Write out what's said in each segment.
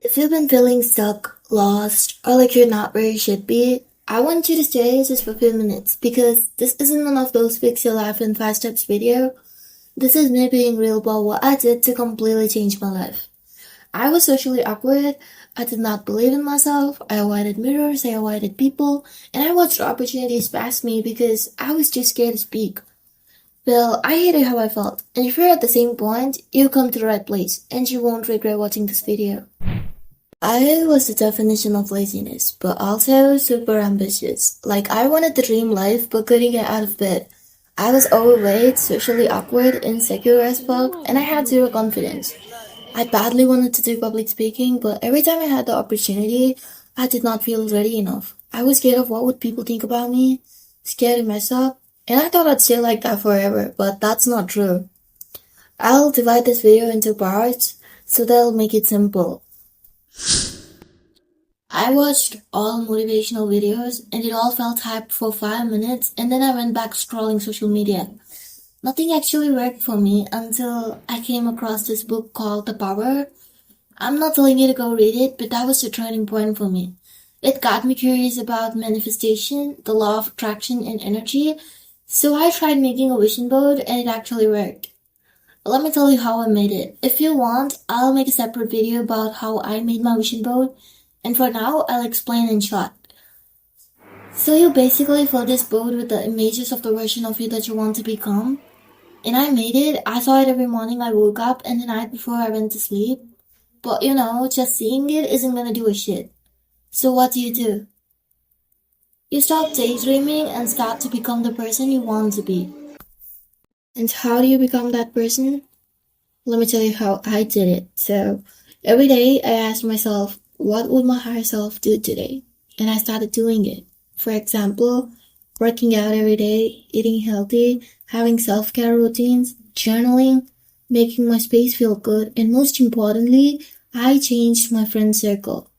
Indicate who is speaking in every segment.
Speaker 1: If you've been feeling stuck, lost, or like you're not where you should be, I want you to stay just for a few minutes because this isn't one of those fix your life in 5 steps video. This is me being real about what I did to completely change my life. I was socially awkward, I did not believe in myself, I avoided mirrors, I avoided people, and I watched opportunities pass me because I was too scared to speak. Well, I hated how I felt, and if you're at the same point, you come to the right place, and you won't regret watching this video. I was the definition of laziness, but also super ambitious. Like, I wanted the dream life, but couldn't get out of bed. I was overweight, socially awkward, insecure as fuck, and I had zero confidence. I badly wanted to do public speaking, but every time I had the opportunity, I did not feel ready enough. I was scared of what would people think about me, scared to mess up, and I thought I'd stay like that forever, but that's not true. I'll divide this video into parts, so that'll make it simple. I watched all motivational videos and it all felt hype for 5 minutes and then I went back scrolling social media. Nothing actually worked for me until I came across this book called The Power. I'm not telling you to go read it, but that was the turning point for me. It got me curious about manifestation, the law of attraction and energy, so I tried making a vision board and it actually worked. Let me tell you how I made it. If you want, I'll make a separate video about how I made my vision board, and for now, I'll explain in short. So you basically fill this board with the images of the version of you that you want to become. And I made it. I saw it every morning I woke up and the night before I went to sleep. But just seeing it isn't gonna do a shit. So what do? You stop daydreaming and start to become the person you want to be. And how do you become that person? Let me tell you how I did it. So every day I asked myself, what would my higher self do today? And I started doing it. For example, working out every day, eating healthy, having self-care routines, journaling, making my space feel good, and most importantly, I changed my friend circle.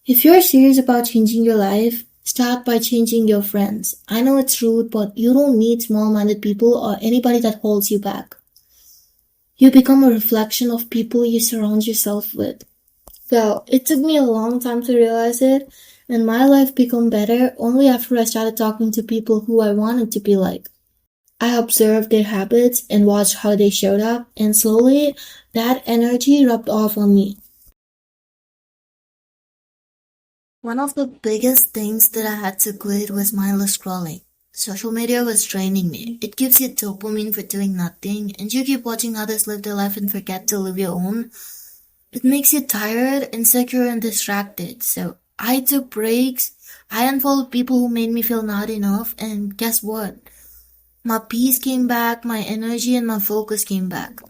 Speaker 1: If you're serious about changing your life, start by changing your friends. I know it's rude, but you don't need small-minded people or anybody that holds you back. You become a reflection of people you surround yourself with. Well, it took me a long time to realize it, and my life became better only after I started talking to people who I wanted to be like. I observed their habits and watched how they showed up, and slowly, that energy rubbed off on me. One of the biggest things that I had to quit was mindless scrolling. Social media was draining me. It gives you dopamine for doing nothing, and you keep watching others live their life and forget to live your own. It makes you tired, insecure, and distracted. So I took breaks. I unfollowed people who made me feel not enough. And guess what? My peace came back, my energy and my focus came back.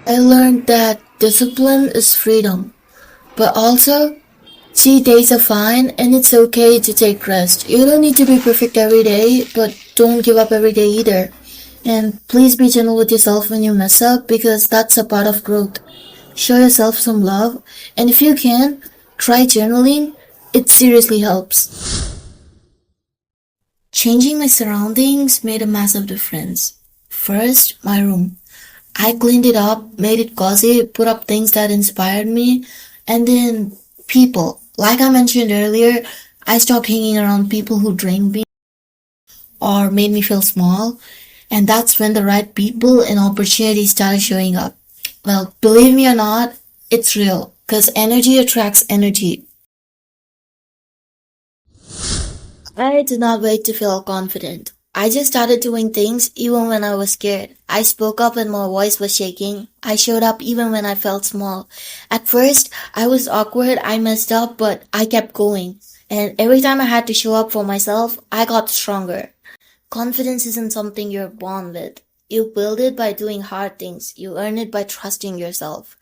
Speaker 1: I learned that discipline is freedom. But also, cheat days are fine and it's okay to take rest. You don't need to be perfect every day, but don't give up every day either. And please be gentle with yourself when you mess up because that's a part of growth. Show yourself some love, and if you can, try journaling. It seriously helps. Changing my surroundings made a massive difference. First, my room. I cleaned it up, made it cozy, put up things that inspired me, and then people. Like I mentioned earlier, I stopped hanging around people who drained me or made me feel small. And that's when the right people and opportunities started showing up. Well, believe me or not, it's real. Because energy attracts energy. I did not wait to feel confident. I just started doing things even when I was scared. I spoke up when my voice was shaking. I showed up even when I felt small. At first, I was awkward, I messed up, but I kept going. And every time I had to show up for myself, I got stronger. Confidence isn't something you're born with. You build it by doing hard things. You earn it by trusting yourself.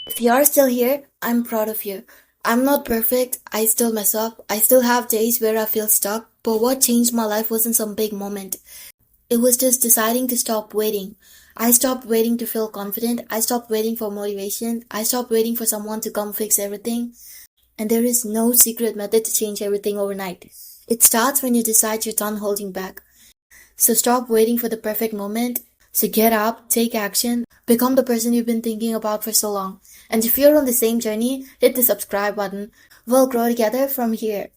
Speaker 1: If you're still here, I'm proud of you. I'm not perfect. I still mess up. I still have days where I feel stuck. But what changed my life wasn't some big moment. It was just deciding to stop waiting. I stopped waiting to feel confident. I stopped waiting for motivation. I stopped waiting for someone to come fix everything. And there is no secret method to change everything overnight. It starts when you decide you're done holding back. So stop waiting for the perfect moment. So get up, take action, become the person you've been thinking about for so long. And if you're on the same journey, hit the subscribe button. We'll grow together from here.